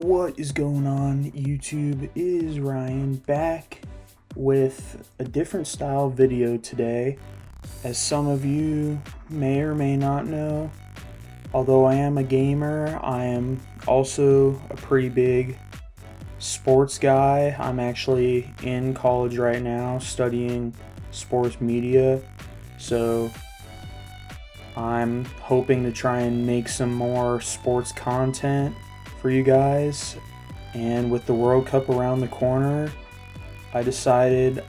What is going on, YouTube? It is Ryan back with a different style video today. As some of you may or may not know, although I am a gamer, I am also a pretty big sports guy. I'm actually in college right now studying sports media, so I'm hoping to try and make some more sports content for you guys. And with the World Cup around the corner, I decided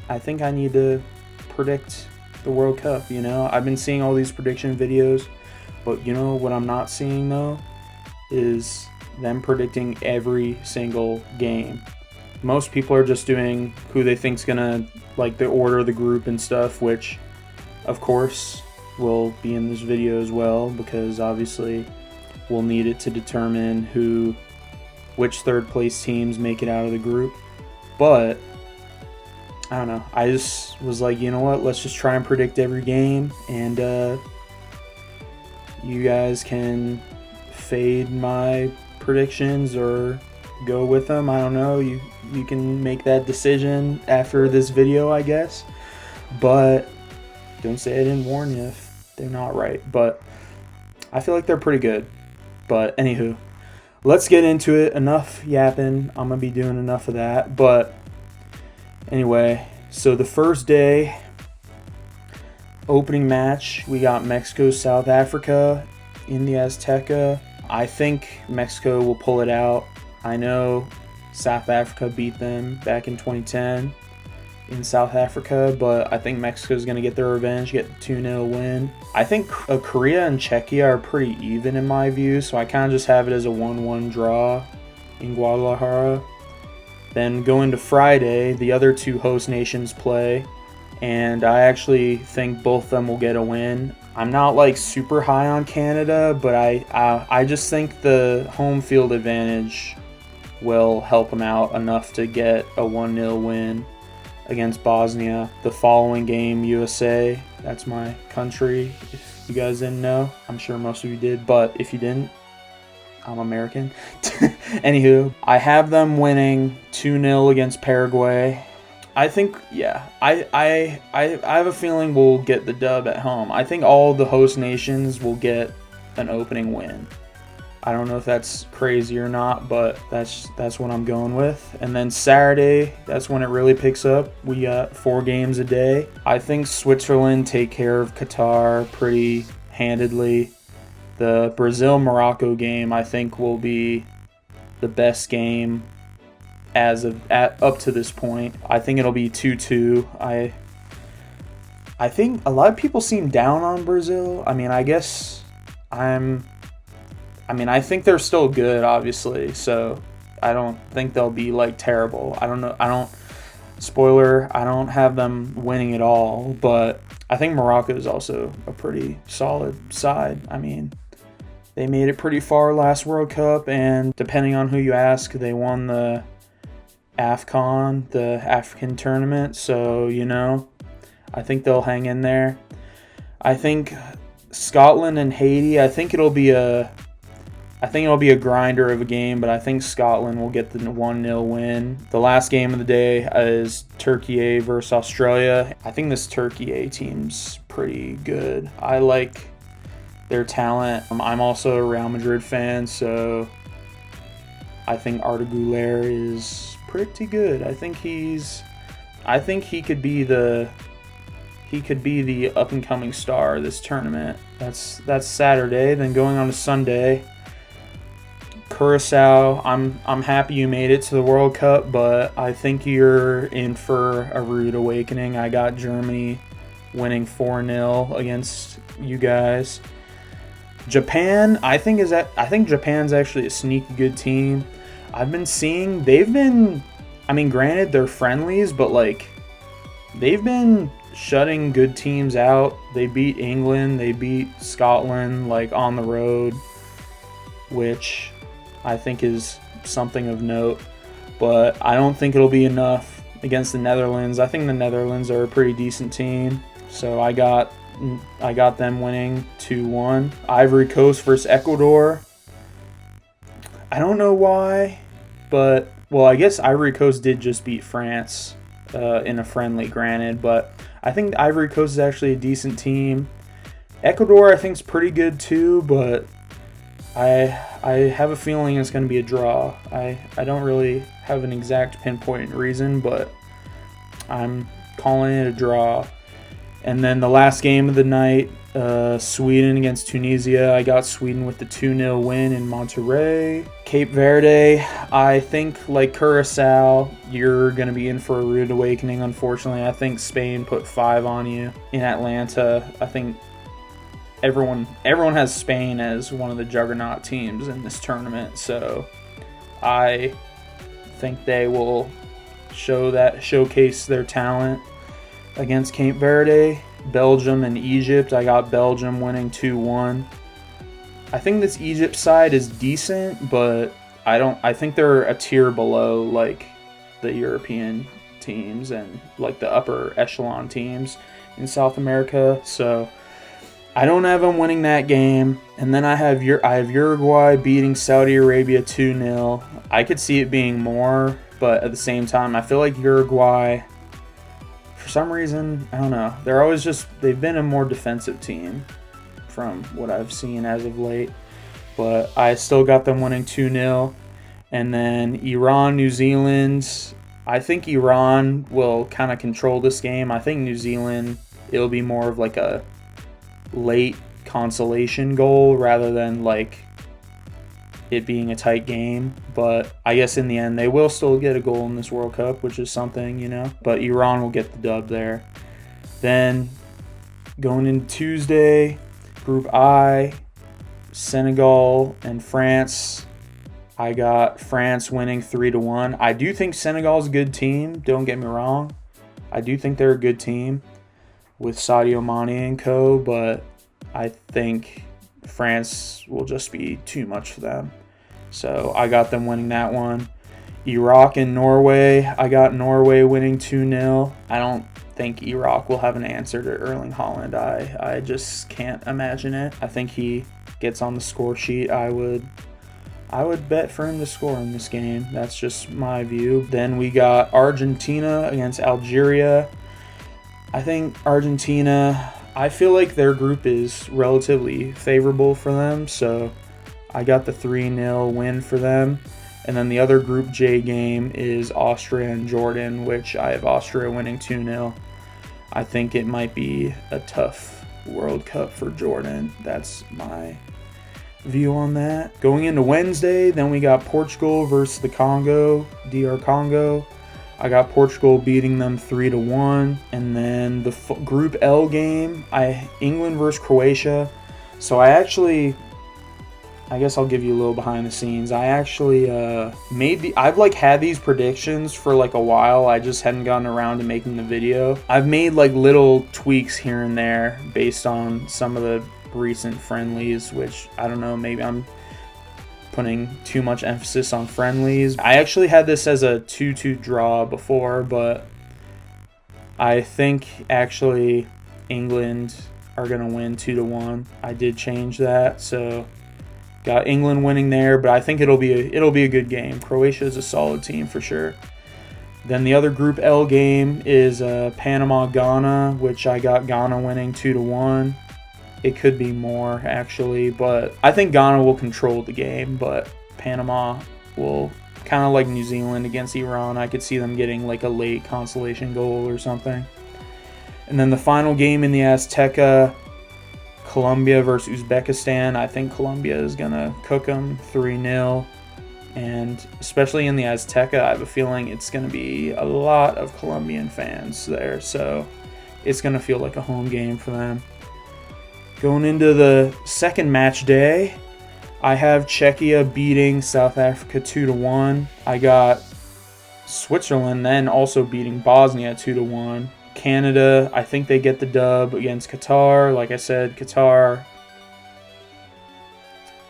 I think I need to predict the World Cup. I've been seeing all these prediction videos, but what I'm not seeing though is them predicting every single game. Most people are just doing who they think's gonna, like, the order of the group and stuff, which of course will be in this video as well, because obviously we'll need it to determine which third place teams make it out of the group. But I don't know, I just was like, you know what, let's just try and predict every game, and you guys can fade my predictions or go with them. I don't know, you can make that decision after this video, I guess, but don't say I didn't warn you if they're not right. But I feel like they're pretty good. But anywho, let's get into it. Enough yapping. I'm going to be doing enough of that. But anyway, so the first day, opening match, we got Mexico, South Africa in the Azteca. I think Mexico will pull it out. I know South Africa beat them back in 2010 in South Africa, but I think Mexico's going to get their revenge, get the 2-0 win. I think Korea and Czechia are pretty even in my view, so I kind of just have it as a 1-1 draw in Guadalajara. Then going to Friday, the other two host nations play, and I actually think both of them will get a win. I'm not like super high on Canada, but I just think the home field advantage will help them out enough to get a 1-0 win against Bosnia. The following game, USA, that's my country, if you guys didn't know. I'm sure most of you did, but if you didn't, I'm American. Anywho, I have them winning 2-0 against Paraguay. I think, yeah, I have a feeling we'll get the dub at home. I think all the host nations will get an opening win. I don't know if that's crazy or not, but that's what I'm going with. And then Saturday, that's when it really picks up. We got 4 games a day. I think Switzerland take care of Qatar pretty handedly. The Brazil-Morocco game, I think, will be the best game up to this point. I think it'll be 2-2. I think a lot of people seem down on Brazil. I mean, I think they're still good, obviously, so I don't think they'll be, like, terrible. I don't know. Spoiler, I don't have them winning at all, but I think Morocco is also a pretty solid side. I mean, they made it pretty far last World Cup, and depending on who you ask, they won the AFCON, the African tournament, so, I think they'll hang in there. I think Scotland and Haiti, I think it'll be a grinder of a game, but I think Scotland will get the 1-0 win. The last game of the day is Turkey A versus Australia. I think this Turkey A team's pretty good. I like their talent. I'm also a Real Madrid fan, so I think Arda Güler is pretty good. I think he could be the up and coming star of this tournament. That's Saturday. Then going on to Sunday, Curacao, I'm happy you made it to the World Cup, but I think you're in for a rude awakening. I got Germany winning 4-0 against you guys. Japan, I think Japan's actually a sneaky good team. I've been seeing granted they're friendlies, but like they've been shutting good teams out. They beat England, they beat Scotland like on the road, which I think is something of note, but I don't think it'll be enough against the Netherlands. I think the Netherlands are a pretty decent team, so I got them winning 2-1. Ivory Coast versus Ecuador. I don't know why, but, well, I guess Ivory Coast did just beat France in a friendly, granted, but I think Ivory Coast is actually a decent team. Ecuador, I think, is pretty good too, but I have a feeling it's going to be a draw. I don't really have an exact pinpoint reason, but I'm calling it a draw. And then the last game of the night, Sweden against Tunisia. I got Sweden with the 2-0 win in Monterrey. Cape Verde, I think, like Curacao, you're going to be in for a rude awakening, unfortunately. I think Spain put 5 on you in Atlanta. I think everyone has Spain as one of the juggernaut teams in this tournament, so I think they will showcase their talent against Cape Verde. Belgium and Egypt, I got Belgium winning 2-1. I think this Egypt side is decent, but I think they're a tier below like the European teams and like the upper echelon teams in South America, so I don't have them winning that game. And then I have Uruguay beating Saudi Arabia 2-0. I could see it being more, but at the same time, I feel like Uruguay, for some reason, I don't know, they've been a more defensive team from what I've seen as of late. But I still got them winning 2-0. And then Iran, New Zealand, I think Iran will kind of control this game. I think New Zealand, it'll be more of like a late consolation goal rather than like it being a tight game, but I guess in the end they will still get a goal in this World Cup, which is something, you know, but Iran will get the dub there. Then going into Tuesday, Group I, Senegal and France. I got France winning 3-1. I do think Senegal's a good team, don't get me wrong. I do think they're a good team with Sadio Mane and co, but I think France will just be too much for them. So I got them winning that one. Iraq and Norway, I got Norway winning 2-0. I don't think Iraq will have an answer to Erling Haaland. I just can't imagine it. I think he gets on the score sheet. I would bet for him to score in this game. That's just my view. Then we got Argentina against Algeria. I think Argentina, I feel like their group is relatively favorable for them, so I got the 3-0 win for them. And then the other Group J game is Austria and Jordan, which I have Austria winning 2-0. I think it might be a tough World Cup for Jordan. That's my view on that. Going into Wednesday, then we got Portugal versus the Congo, DR Congo. I got Portugal beating them 3-1. And then the Group L game, England versus Croatia. So I guess I'll give you a little behind the scenes. I actually I've like had these predictions for like a while. I just hadn't gotten around to making the video. I've made like little tweaks here and there based on some of the recent friendlies, which I don't know, maybe I'm putting too much emphasis on friendlies. I actually had this as a 2-2 draw before, but I think actually England are going to win 2-1. I did change that, so got England winning there, but I think it'll be a good game. Croatia is a solid team for sure. Then the other Group L game is Panama-Ghana, which I got Ghana winning 2-1. It could be more, actually, but I think Ghana will control the game, but Panama will, kind of like New Zealand against Iran, I could see them getting like a late consolation goal or something. And then the final game in the Azteca, Colombia versus Uzbekistan. I think Colombia is going to cook them 3-0. And especially in the Azteca, I have a feeling it's going to be a lot of Colombian fans there. So it's going to feel like a home game for them. Going into the second match day, I have Czechia beating South Africa 2-1. I got Switzerland then also beating Bosnia 2-1. Canada, I think they get the dub against Qatar. Like I said, Qatar,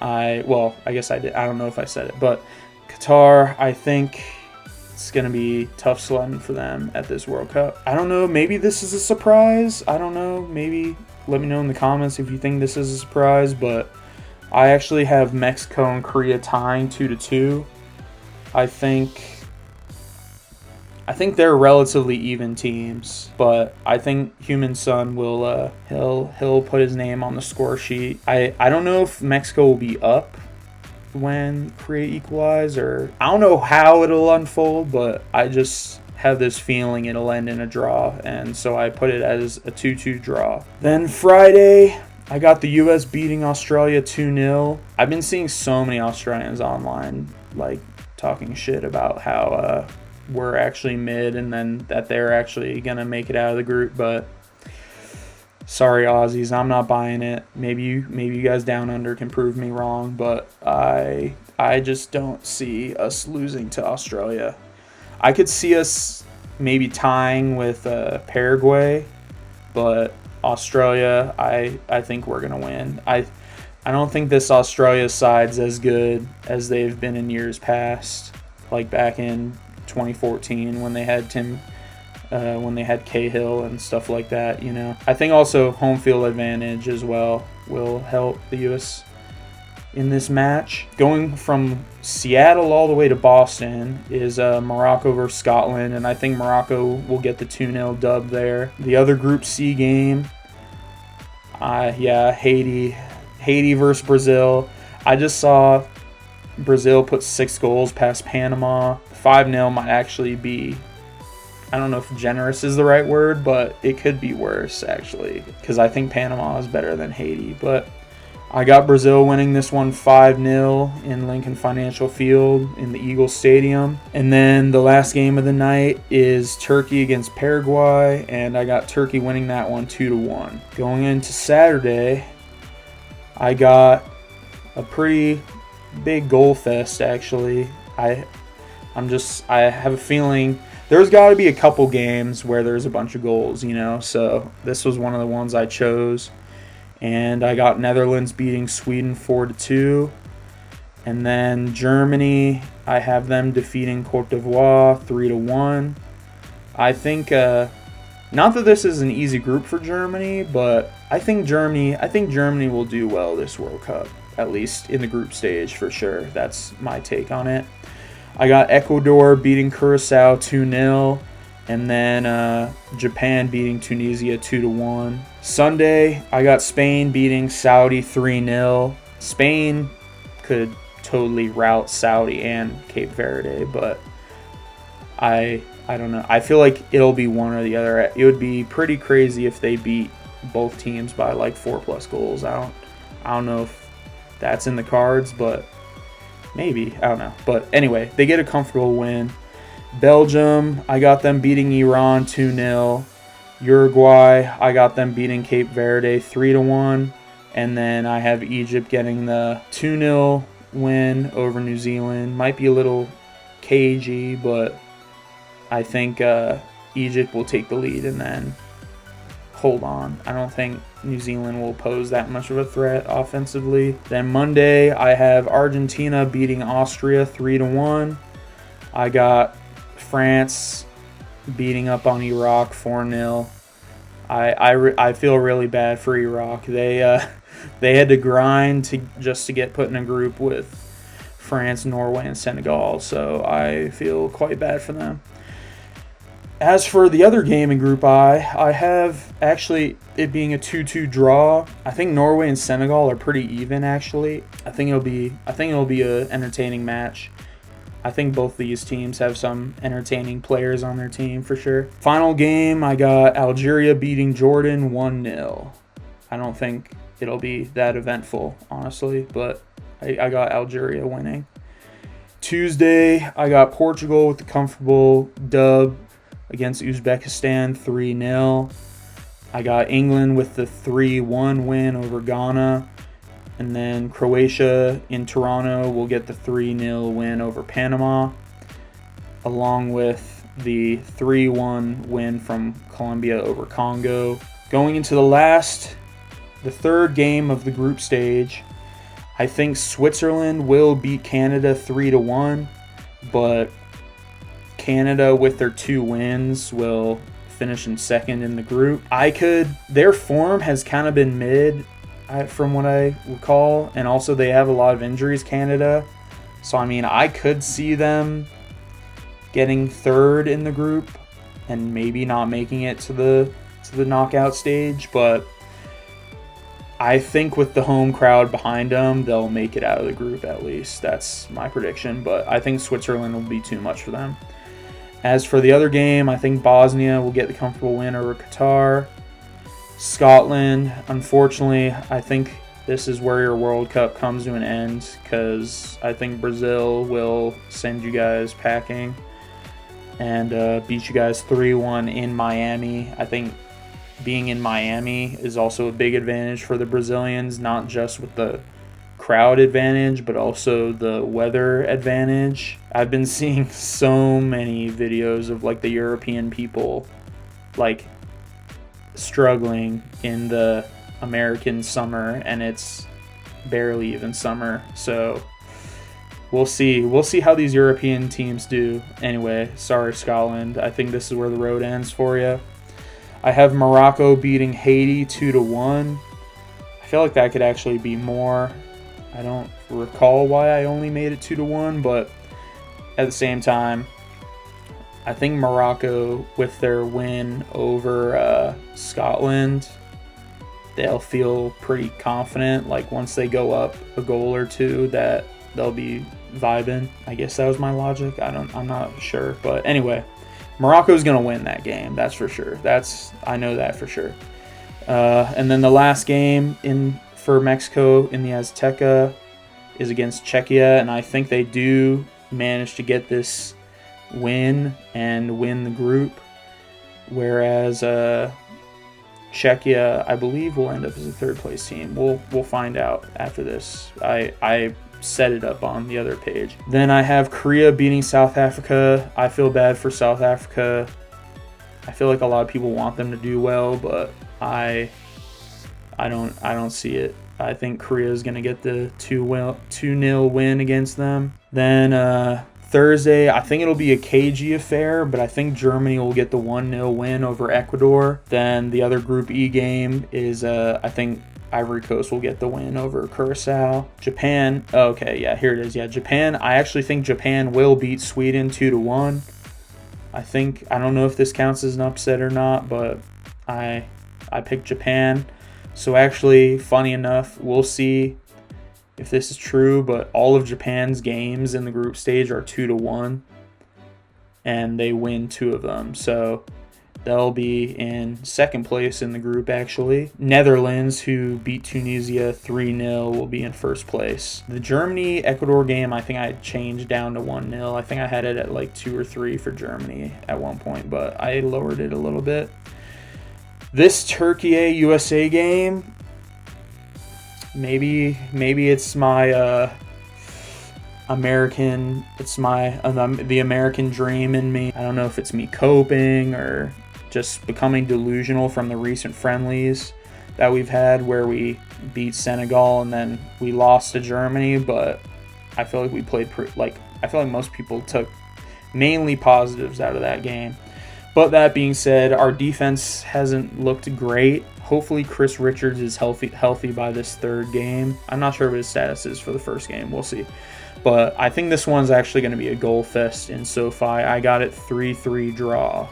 I guess I did. I don't know if I said it, but Qatar, I think it's going to be tough sledding for them at this World Cup. I don't know. Maybe this is a surprise. I don't know. Maybe let me know in the comments if you think this is a surprise, but I actually have Mexico and Korea tying 2-2. I think they're relatively even teams, but I think Human Son will he'll put his name on the score sheet. I don't know if Mexico will be up when Korea equalize, or I don't know how it'll unfold, but I just have this feeling it'll end in a draw, and so I put it as a 2-2 draw. Then Friday, I got the U.S. beating Australia 2-0. I've been seeing so many Australians online like talking shit about how we're actually mid and then that they're actually gonna make it out of the group, but sorry Aussies, I'm not buying it. Maybe you guys down under can prove me wrong, but I just don't see us losing to Australia. I could see us maybe tying with Paraguay, but Australia, I think we're gonna win. I don't think this Australia side's as good as they've been in years past, like back in 2014 when they had when they had Cahill and stuff like that. You know, I think also home field advantage as well will help the U.S. in this match. Going from Seattle all the way to Boston is Morocco versus Scotland, and I think Morocco will get the 2-0 dub there. The other Group C game, Haiti versus Brazil. I just saw Brazil put 6 goals past Panama. 5-0 might actually be, I don't know if generous is the right word, but it could be worse actually, because I think Panama is better than Haiti. But I got Brazil winning this one 5-0 in Lincoln Financial Field in the Eagles Stadium. And then the last game of the night is Turkey against Paraguay, and I got Turkey winning that one 2-1. Going into Saturday, I got a pretty big goal fest actually. I have a feeling there's got to be a couple games where there's a bunch of goals, you know. So this was one of the ones I chose. And I got Netherlands beating Sweden 4-2. And then Germany, I have them defeating Cote d'Ivoire 3-1. I think not that this is an easy group for Germany, but I think Germany will do well this World Cup, at least in the group stage for sure. That's my take on it. I got Ecuador beating Curacao 2-0. And then Japan beating Tunisia 2-1. Sunday, I got Spain beating Saudi 3-0. Spain could totally rout Saudi and Cape Verde, but I don't know. I feel like it'll be one or the other. It would be pretty crazy if they beat both teams by like 4+ goals. I don't know if that's in the cards, but maybe. I don't know. But anyway, they get a comfortable win. Belgium, I got them beating Iran 2-0. Uruguay, I got them beating Cape Verde 3-1. And then I have Egypt getting the 2-0 win over New Zealand. Might be a little cagey, but I think Egypt will take the lead and then hold on. I don't think New Zealand will pose that much of a threat offensively. Then Monday, I have Argentina beating Austria 3-1. I got France beating up on Iraq 4-0. I feel really bad for Iraq. They had to grind just to get put in a group with France, Norway, and Senegal, so I feel quite bad for them. As for the other game in Group I have actually it being a 2-2 draw. I think Norway and Senegal are pretty even actually. I think it'll be an entertaining match. I think both these teams have some entertaining players on their team for sure. Final game, I got Algeria beating Jordan 1-0. I don't think it'll be that eventful, honestly, but I got Algeria winning. Tuesday, I got Portugal with the comfortable dub against Uzbekistan 3-0. I got England with the 3-1 win over Ghana. And then Croatia in Toronto will get the 3-0 win over Panama, along with the 3-1 win from Colombia over Congo. Going into the third game of the group stage, I think Switzerland will beat Canada 3-1, but Canada with their 2 wins will finish in second in the group. Their form has kind of been mid. from what I recall. And also they have a lot of injuries, Canada. So, I mean, I could see them getting third in the group and maybe not making it to the knockout stage. But I think with the home crowd behind them, they'll make it out of the group at least. That's my prediction. But I think Switzerland will be too much for them. As for the other game, I think Bosnia will get the comfortable win over Qatar. Scotland, unfortunately, I think this is where your World Cup comes to an end because I think Brazil will send you guys packing and beat you guys 3-1 in Miami. I think being in Miami is also a big advantage for the Brazilians, not just with the crowd advantage, but also the weather advantage. I've been seeing so many videos of like the European people like struggling in the American summer, and it's barely even summer. So we'll see how these European teams do. Anyway, sorry Scotland, I think this is where the road ends for you. I have Morocco beating Haiti 2-1. I feel like that could actually be more. I don't recall why I only made it 2-1, but at the same time, I think Morocco, with their win over Scotland, they'll feel pretty confident. Like once they go up a goal or two, that they'll be vibing. I guess that was my logic. I'm not sure, but anyway, Morocco's gonna win that game. That's for sure. I know that for sure. And then the last game for Mexico in the Azteca is against Czechia, and I think they do manage to get this win and win the group, whereas Czechia, I believe, will end up as a third place team. We'll find out after this. I set it up on the other page. Then I have Korea beating South Africa. I feel bad for South Africa. I feel like a lot of people want them to do well, but I don't see it. I think Korea is going to get the 2-0 win against them. Then Thursday, I think it'll be a cagey affair, but I think Germany will get the 1-0 win over Ecuador. Then the other Group E game is, I think Ivory Coast will get the win over Curacao. Japan, okay, yeah, here it is. Yeah, Japan, I actually think Japan will beat Sweden 2-1. I don't know if this counts as an upset or not, but I picked Japan. So actually, funny enough, we'll see if this is true, but all of Japan's games in the group stage are 2-1, and they win 2 of them. So they'll be in second place in the group, actually. Netherlands, who beat Tunisia 3-0, will be in first place. The Germany-Ecuador game, I think I changed down to 1-0. I think I had it at like 2 or 3 for Germany at one point, but I lowered it a little bit. This Turkey-USA game, maybe it's my American, it's my the American dream in me. I don't know if it's me coping or just becoming delusional from the recent friendlies that we've had where we beat Senegal and then we lost to Germany, but I feel like we played I feel like most people took mainly positives out of that game. But that being said, our defense hasn't looked great. Hopefully Chris Richards is healthy by this third game. I'm not sure what his status is for the first game. We'll see. But I think this one's actually going to be a goal fest in SoFi. I got it 3-3 draw.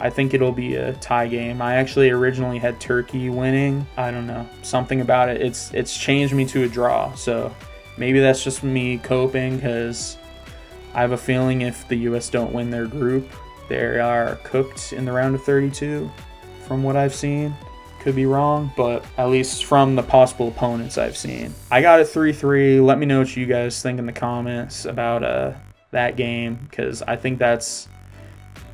I think it'll be a tie game. I actually originally had Turkey winning. I don't know. Something about it. It's changed me to a draw. So maybe that's just me coping because I have a feeling if the U.S. don't win their group, they are cooked in the round of 32 from what I've seen. Could be wrong, but at least from the possible opponents I've seen. I got it 3-3. Let me know what you guys think in the comments about that game, because I think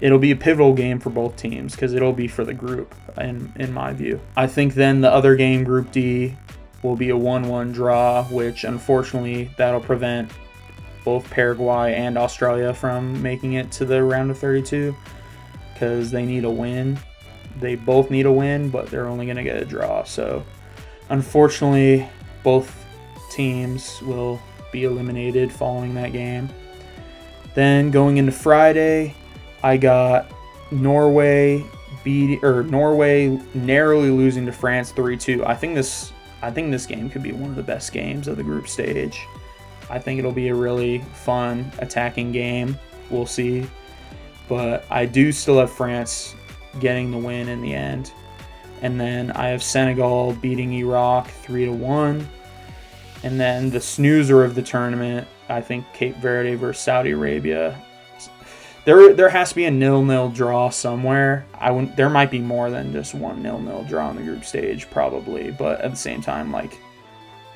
it'll be a pivotal game for both teams because it'll be for the group in my view. I think then the other game, Group D, will be a 1-1 draw, which unfortunately that'll prevent both Paraguay and Australia from making it to the round of 32 because they need a win. They both need a win, but they're only going to get a draw. So unfortunately, both teams will be eliminated following that game. Then going into Friday, I got Norway narrowly losing to France 3-2. I think this I think this game could be one of the best games of the group stage. I think it'll be a really fun attacking game. We'll see. But I do still have France getting the win in the end. And then I have Senegal beating Iraq 3-1. And then the snoozer of the tournament, I think Cape Verde versus Saudi Arabia. There has to be a 0-0 draw somewhere. There might be more than just one 0-0 draw on the group stage, probably. But at the same time, like,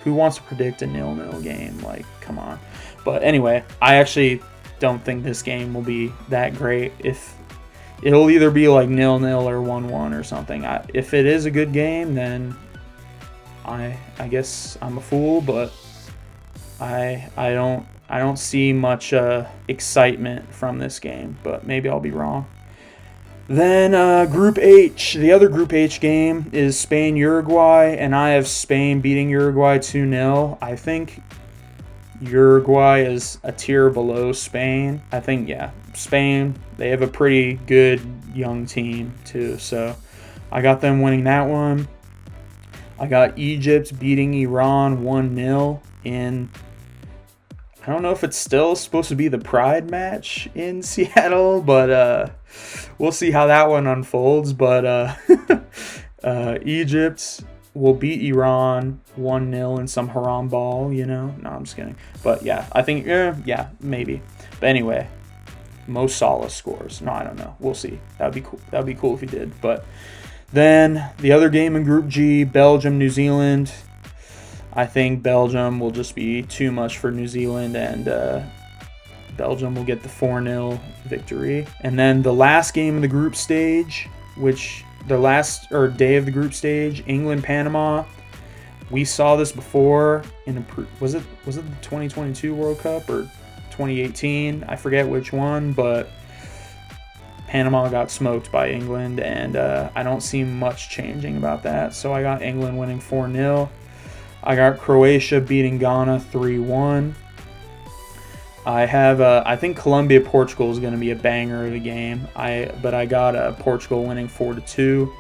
who wants to predict a 0-0 game? Like, come on. But anyway, I actually don't think this game will be that great. If it'll either be like 0-0 or 1-1 or something. If it is a good game, then I guess I'm a fool, but I don't see much excitement from this game, but maybe I'll be wrong. Then Group H, the other Group H game is Spain-Uruguay, and I have Spain beating Uruguay 2-0. I think Uruguay is a tier below Spain. I think, yeah, Spain, they have a pretty good young team too, so I got them winning that one. I got Egypt beating Iran 1-0 in, I don't know if it's still supposed to be the Pride match in Seattle, but we'll see how that one unfolds. But Egypt will beat Iran 1-0 in some haram ball, you know? No, I'm just kidding. But yeah, I think, yeah, maybe. But anyway, Mo Salah scores. No, I don't know. We'll see. That'd be cool. That'd be cool if he did. But then the other game in Group G, Belgium, New Zealand. I think Belgium will just be too much for New Zealand, and Belgium will get the 4-0 victory. And then the last game of the group stage, which the last day of the group stage, England, Panama. We saw this before in was it the 2022 World Cup or 2018? I forget which one, but Panama got smoked by England, and I don't see much changing about that. So I got England winning 4-0. I got Croatia beating Ghana 3-1. I think Colombia-Portugal is going to be a banger of a game. But I got Portugal winning 4-2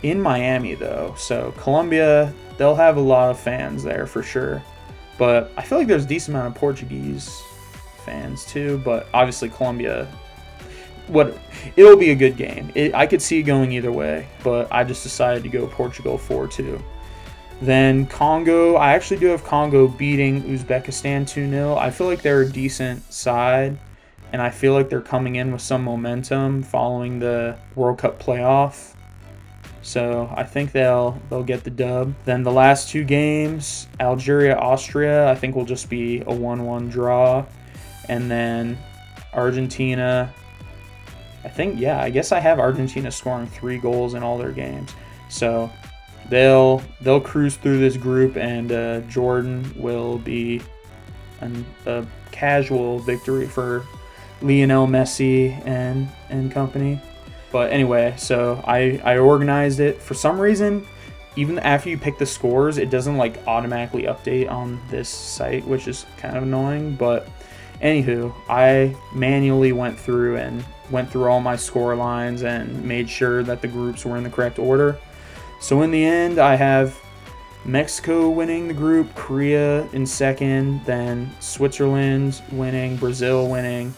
in Miami, though. So Colombia, they'll have a lot of fans there for sure. But I feel like there's a decent amount of Portuguese fans too. But obviously Colombia, it'll be a good game. I could see it going either way, but I just decided to go Portugal 4-2. Then Congo, I actually do have Congo beating Uzbekistan 2-0. I feel like they're a decent side, and I feel like they're coming in with some momentum following the World Cup playoff. So I think they'll get the dub. Then the last two games, Algeria, Austria, I think will just be a 1-1 draw. And then Argentina, I guess I have Argentina scoring 3 goals in all their games. So they'll cruise through this group, and Jordan will be a casual victory for Lionel Messi and company. But anyway, so I organized it. For some reason, even after you pick the scores, it doesn't like automatically update on this site, which is kind of annoying. But anywho, I manually went through all my score lines and made sure that the groups were in the correct order. So in the end, I have Mexico winning the group, Korea in second, then Switzerland winning, Brazil winning.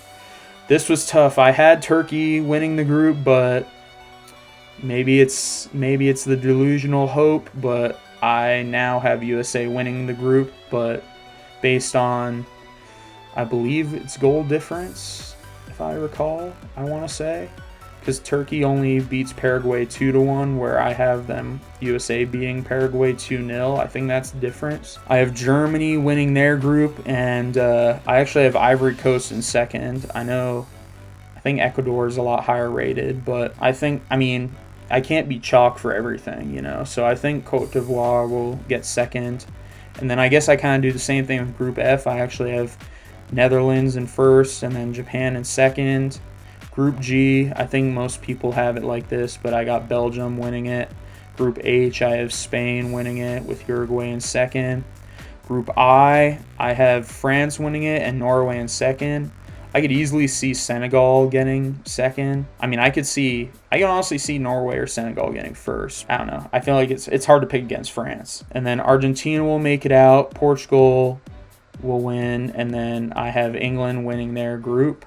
This was tough. I had Turkey winning the group, but maybe it's the delusional hope, but I now have USA winning the group, but based on, I believe it's goal difference, if I recall, I want to say. Because Turkey only beats Paraguay 2-1, where I have them USA beating Paraguay 2-0. I think that's the difference. I have Germany winning their group, and I actually have Ivory Coast in second. I think Ecuador is a lot higher rated, but I can't be chalk for everything, you know. So I think Cote d'Ivoire will get second. And then I guess I kind of do the same thing with Group F. I actually have Netherlands in first, and then Japan in second. Group G, I think most people have it like this, but I got Belgium winning it. Group H, I have Spain winning it with Uruguay in second. Group I have France winning it and Norway in second. I could easily see Senegal getting second. I mean, I can honestly see Norway or Senegal getting first. I don't know. I feel like it's hard to pick against France. And then Argentina will make it out. Portugal will win. And then I have England winning their group.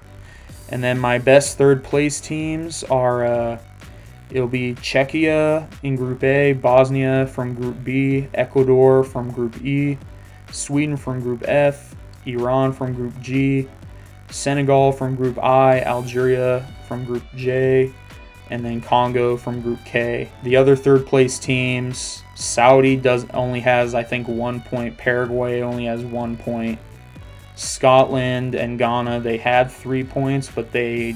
And then my best third place teams are it'll be Czechia in Group A, Bosnia from Group B, Ecuador from Group E, Sweden from Group F, Iran from Group G, Senegal from Group I, Algeria from Group J, and then Congo from Group K. The other third place teams, Saudi only has, I think, 1 point. Paraguay only has 1 point. Scotland and Ghana, they had 3 points, but they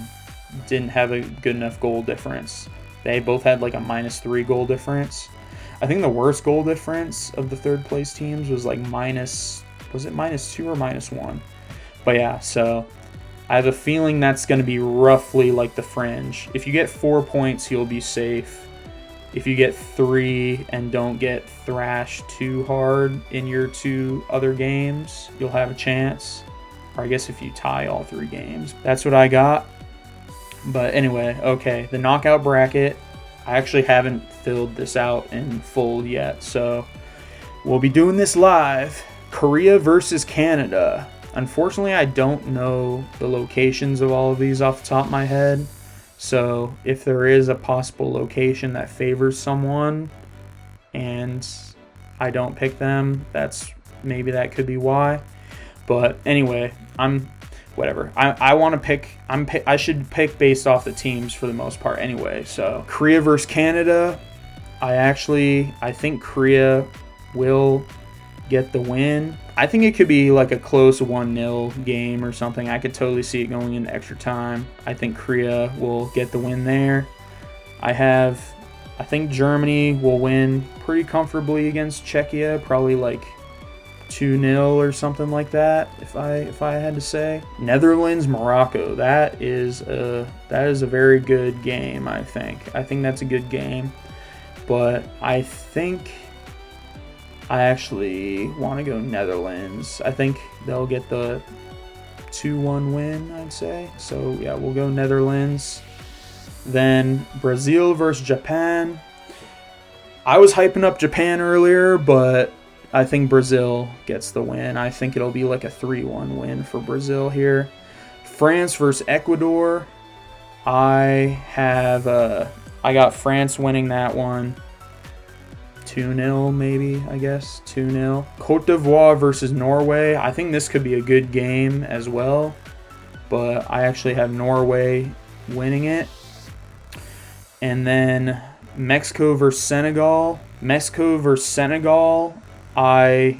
didn't have a good enough goal difference. They both had like a -3 goal difference. I think the worst goal difference of the third place teams was like was it -2 or -1? But yeah, so I have a feeling that's going to be roughly like the fringe. If you get 4 points, you'll be safe. If you get 3 and don't get thrashed too hard in your 2 other games, you'll have a chance. Or I guess if you tie all 3 games. That's what I got. But anyway, okay, the knockout bracket. I actually haven't filled this out in full yet, so we'll be doing this live. Korea versus Canada. Unfortunately, I don't know the locations of all of these off the top of my head. So if there is a possible location that favors someone and I don't pick them, maybe that could be why. But anyway, whatever. I want to pick. I should pick based off the teams for the most part anyway. So Korea versus Canada. I think Korea will get the win. I think it could be like a close 1-0 game or something. I could totally see it going into extra time. I think Korea will get the win there. I think Germany will win pretty comfortably against Czechia, probably like 2-0 or something like that, if I had to say. Netherlands, Morocco. That is a very good game, I think. I think that's a good game. But I think I actually want to go Netherlands. I think they'll get the 2-1 win, I'd say. So yeah, we'll go Netherlands. Then Brazil versus Japan. I was hyping up Japan earlier, but I think Brazil gets the win. I think it'll be like a 3-1 win for Brazil here. France versus Ecuador. I got France winning that one. 2-0 maybe, I guess. 2-0. Cote d'Ivoire versus Norway. I think this could be a good game as well, but I actually have Norway winning it. And then Mexico versus Senegal. Mexico versus Senegal. I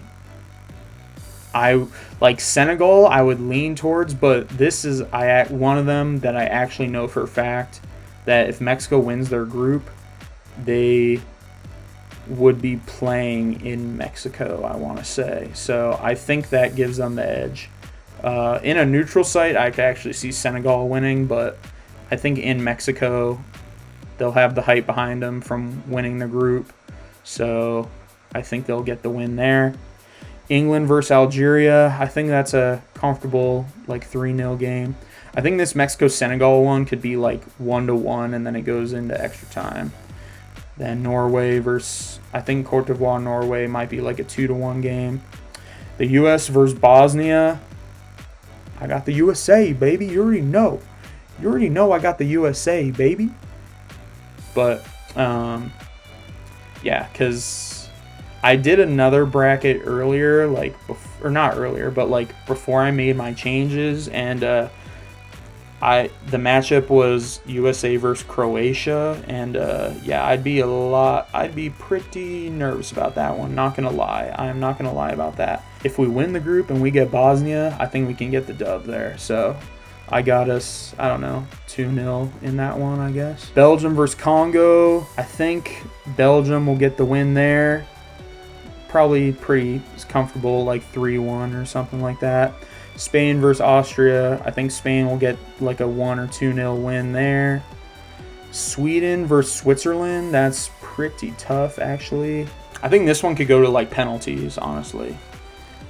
like Senegal, I would lean towards, but this is one of them that I actually know for a fact that if Mexico wins their group, they would be playing in Mexico, I want to say. So I think that gives them the edge. In a neutral site, I could actually see Senegal winning, but I think in Mexico, they'll have the hype behind them from winning the group. So I think they'll get the win there. England versus Algeria. I think that's a comfortable like 3-0 game. I think this Mexico-Senegal one could be like 1-1, and then it goes into extra time. Then Norway versus, I think Cote d'Ivoire, Norway might be like a 2-1 game. The U.S. versus Bosnia. I got the USA, baby. You already know. You already know I got the USA, baby. But, yeah, because I did another bracket earlier, or not earlier, but like before I made my changes, and the matchup was USA versus Croatia, and yeah, I'd be pretty nervous about that one. Not gonna lie, I'm not gonna lie about that. If we win the group and we get Bosnia, I think we can get the dub there. So I got us, I don't know, 2-0 in that one, I guess. Belgium versus Congo. I think Belgium will get the win there. Probably pretty comfortable, like 3-1 or something like that. Spain versus Austria. I think Spain will get like a 1 or 2-0 win there. Sweden versus Switzerland. That's pretty tough, actually. I think this one could go to like penalties, honestly.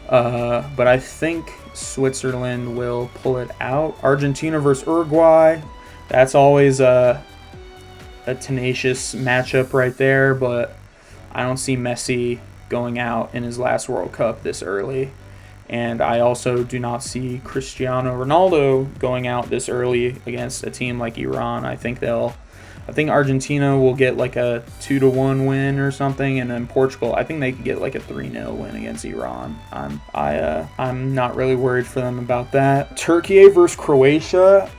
But I think Switzerland will pull it out. Argentina versus Uruguay. That's always a tenacious matchup right there, but I don't see Messi going out in his last World Cup this early. And I also do not see Cristiano Ronaldo going out this early against a team like Iran. I think Argentina will get like a 2-1 win or something, and then Portugal, I think they could get like a 3-0 win against Iran. I'm not really worried for them about that. Turkey versus Croatia.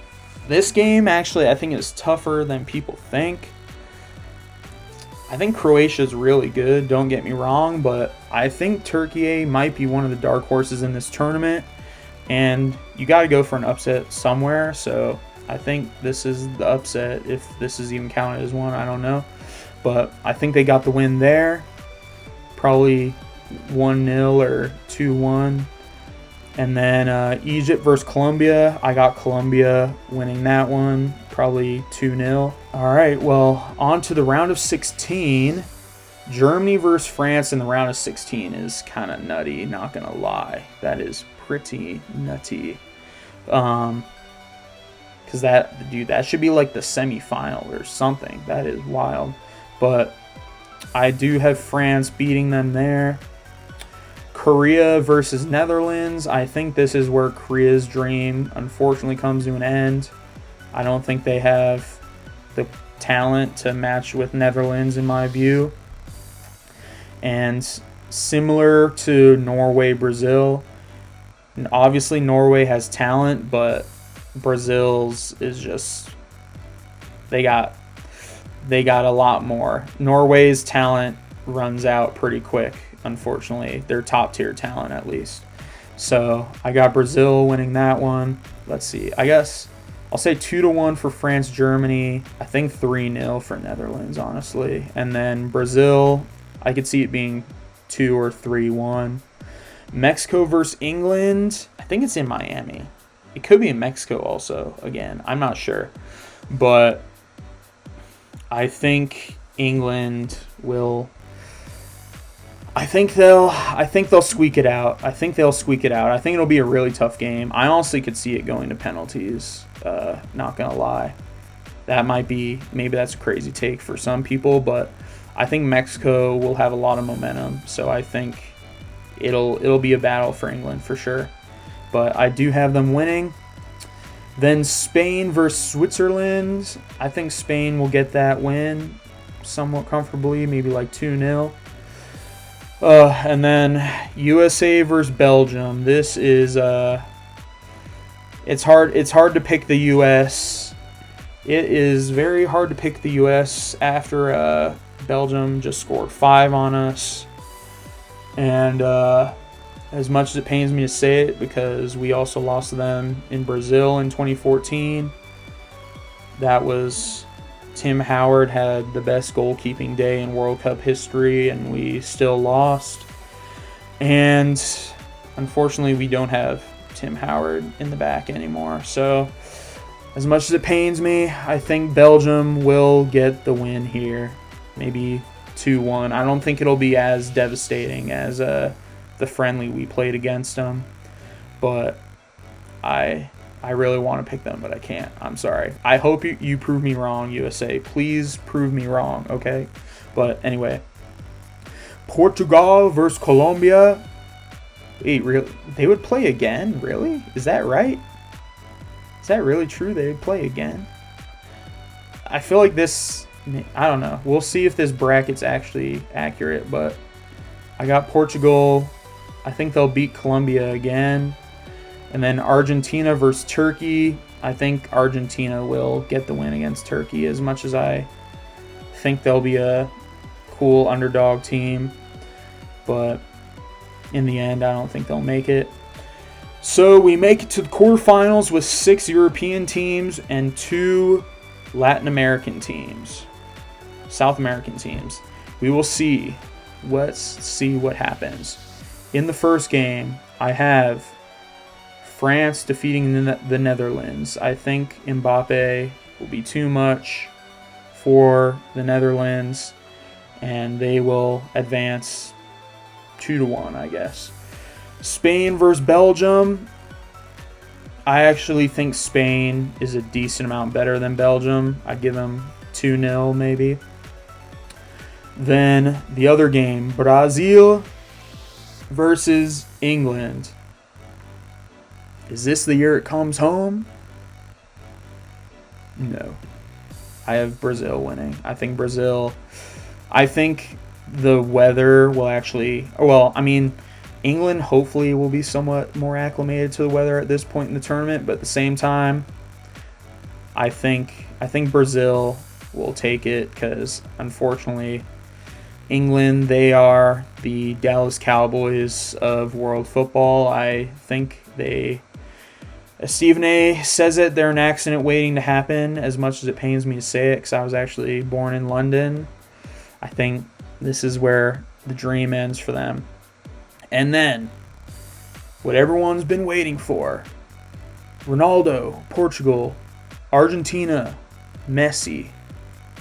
This game actually I think is tougher than people think. I think Croatia's really good, don't get me wrong, but I think Turkey might be one of the dark horses in this tournament, and you got to go for an upset somewhere, so I think this is the upset, if this is even counted as one, I don't know. But I think they got the win there, probably 1-0 or 2-1. And then Egypt versus Colombia. I got Colombia winning that one, probably 2-0. All right, well, on to the round of 16. Germany versus France in the round of 16 is kind of nutty, not going to lie. That is pretty nutty. Because that should be like the semifinal or something. That is wild. But I do have France beating them there. Korea versus Netherlands. I think this is where Korea's dream unfortunately comes to an end. I don't think they have the talent to match with Netherlands in my view. And similar to Norway, Brazil, obviously Norway has talent, but Brazil's is just they got a lot more. Norway's talent runs out pretty quick, unfortunately. Their top tier talent at least. So I got Brazil winning that one. Let's see. I guess I'll say 2-1 for France, Germany. I think 3-0 for Netherlands, honestly. And then Brazil, I could see it being 2 or 3-1. Mexico versus England. I think it's in Miami. It could be in Mexico also. Again, I'm not sure. But I think England will. I think they'll squeak it out. I think it'll be a really tough game. I honestly could see it going to penalties. Not gonna lie. Maybe that's a crazy take for some people, but I think Mexico will have a lot of momentum. So I think it'll be a battle for England for sure. But I do have them winning. Then Spain versus Switzerland. I think Spain will get that win somewhat comfortably, maybe like 2-0. And then USA versus Belgium. This is it's hard to pick the US. It is very hard to pick the US after Belgium just scored 5 on us. And as much as it pains me to say it, because we also lost to them in Brazil in 2014, that was Tim Howard had the best goalkeeping day in World Cup history, and we still lost. And unfortunately, we don't have Tim Howard in the back anymore. So as much as it pains me, I think Belgium will get the win here. Maybe 2-1. I don't think it'll be as devastating as the friendly we played against them, but I really want to pick them, but I can't. I'm sorry. I hope you prove me wrong, USA. Please prove me wrong, okay? But anyway, Portugal versus Colombia. Wait, really? They would play again? Really? Is that right? Is that really true? They would play again? I feel like this. I don't know. We'll see if this bracket's actually accurate, but I got Portugal. I think they'll beat Colombia again. And then Argentina versus Turkey. I think Argentina will get the win against Turkey, as much as I think they'll be a cool underdog team. But in the end, I don't think they'll make it. So we make it to the quarterfinals with 6 European teams and 2 Latin American teams. South American teams. We will see. Let's see what happens. In the first game, I have France defeating the Netherlands. I think Mbappe will be too much for the Netherlands, and they will advance 2-1, I guess. Spain versus Belgium. I actually think Spain is a decent amount better than Belgium. I'd give them 2-0 maybe. Then the other game, Brazil versus England. Is this the year it comes home? No. I have Brazil winning. I think the weather will actually, well, I mean, England hopefully will be somewhat more acclimated to the weather at this point in the tournament, but at the same time, I think Brazil will take it because unfortunately England, they are the Dallas Cowboys of world football. I think as Stephen A says it, they're an accident waiting to happen, as much as it pains me to say it because I was actually born in London. I think this is where the dream ends for them. And then, what everyone's been waiting for, Ronaldo, Portugal, Argentina, Messi.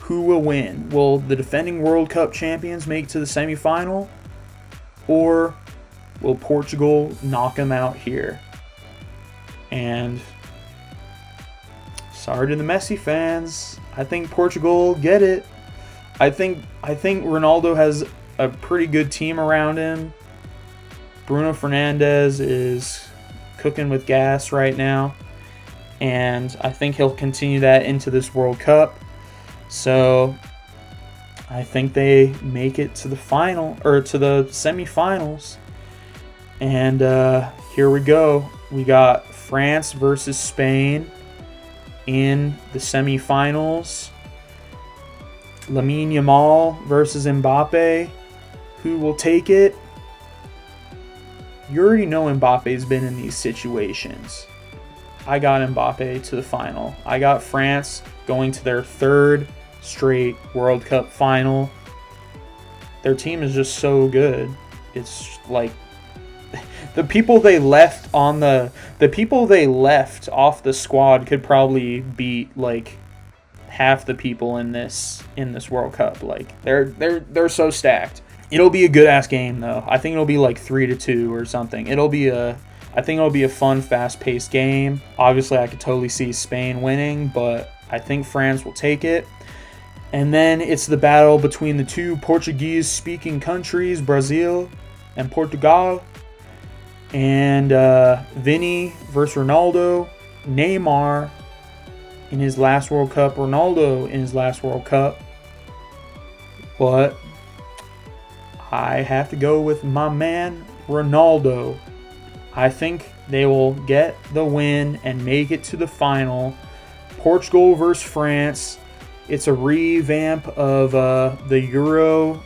Who will win? Will the defending World Cup champions make it to the semifinal? Or will Portugal knock them out here? And sorry to the Messi fans, I think Portugal get it. I think Ronaldo has a pretty good team around him. Bruno Fernandes is cooking with gas right now, and I think he'll continue that into this World Cup. So I think they make it to the final, or to the semifinals. And here we go. We got France versus Spain in the semifinals. Lamine Yamal versus Mbappe. Who will take it? You already know Mbappe's been in these situations. I got Mbappe to the final. I got France going to their third straight World Cup final. Their team is just so good. It's like the people they left off the squad could probably beat like half the people in this World Cup. Like they're so stacked. It'll be a good ass game though. I think it'll be like 3-2 or something. I think it'll be a fun, fast-paced game. Obviously, I could totally see Spain winning, but I think France will take it. And then it's the battle between the two Portuguese-speaking countries, Brazil and Portugal. And Vini versus Ronaldo. Neymar in his last World Cup. Ronaldo in his last World Cup. But I have to go with my man, Ronaldo. I think they will get the win and make it to the final. Portugal versus France. It's a revamp of the Euro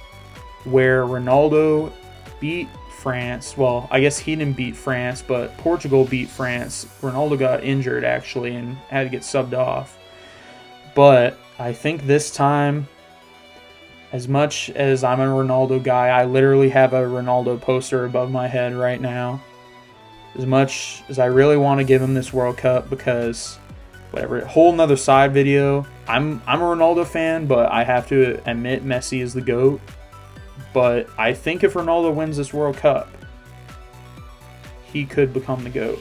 where Ronaldo beat France. Well, I guess he didn't beat France, but Portugal beat France. Ronaldo got injured, actually, and had to get subbed off. But I think this time, as much as I'm a Ronaldo guy, I literally have a Ronaldo poster above my head right now. As much as I really want to give him this World Cup because, whatever, whole nother side video. I'm a Ronaldo fan, but I have to admit Messi is the GOAT. But I think if Ronaldo wins this World Cup, he could become the GOAT.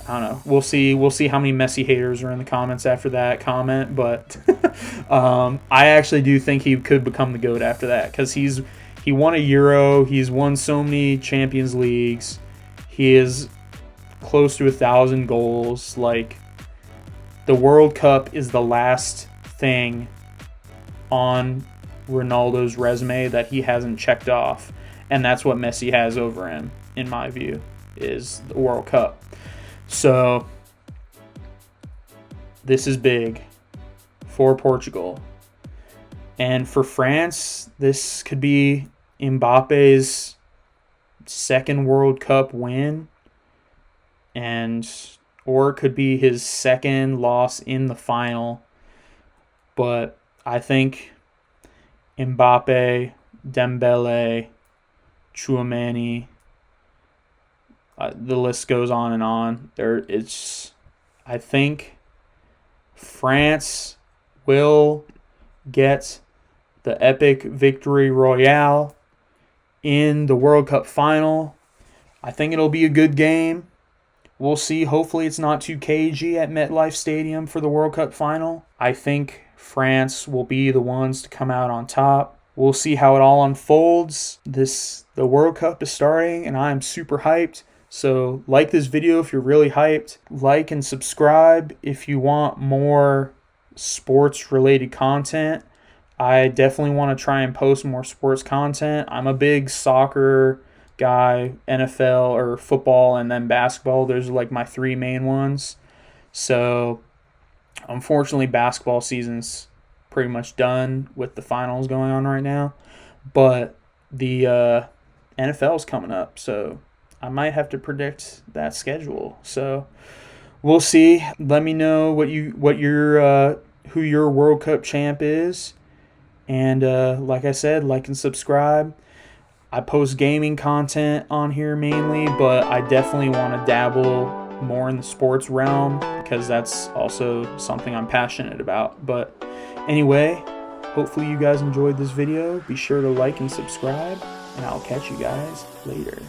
I don't know. We'll see how many Messi haters are in the comments after that comment. But I actually do think he could become the GOAT after that because he won a Euro. He's won so many Champions Leagues. He is close to 1,000 goals. Like, the World Cup is the last thing on Ronaldo's resume that he hasn't checked off. And that's what Messi has over him, in my view, is the World Cup. So, this is big for Portugal. And for France, this could be Mbappe's second World Cup win, or it could be his second loss in the final. But I think Mbappe, Dembele, Tchouaméni, the list goes on and on. I think France will get the epic victory royale in the World Cup final. I think it'll be a good game. we'll see. Hopefully it's not too cagey at MetLife Stadium for the World Cup final. I think France will be the ones to come out on top. We'll see how it all unfolds. The World Cup is starting, and I am super hyped. So like this video if you're really hyped. Like and subscribe if you want more sports related content. I definitely want to try and post more sports content. I'm a big soccer guy, NFL or football, and then basketball. Those are like my three main ones. So unfortunately, basketball season's pretty much done with the finals going on right now. But the NFL is coming up, so I might have to predict that schedule. So we'll see. Let me know who your World Cup champ is. And like I said, like and subscribe. I post gaming content on here mainly, but I definitely want to dabble more in the sports realm because that's also something I'm passionate about. But anyway, hopefully you guys enjoyed this video. Be sure to like and subscribe, and I'll catch you guys later.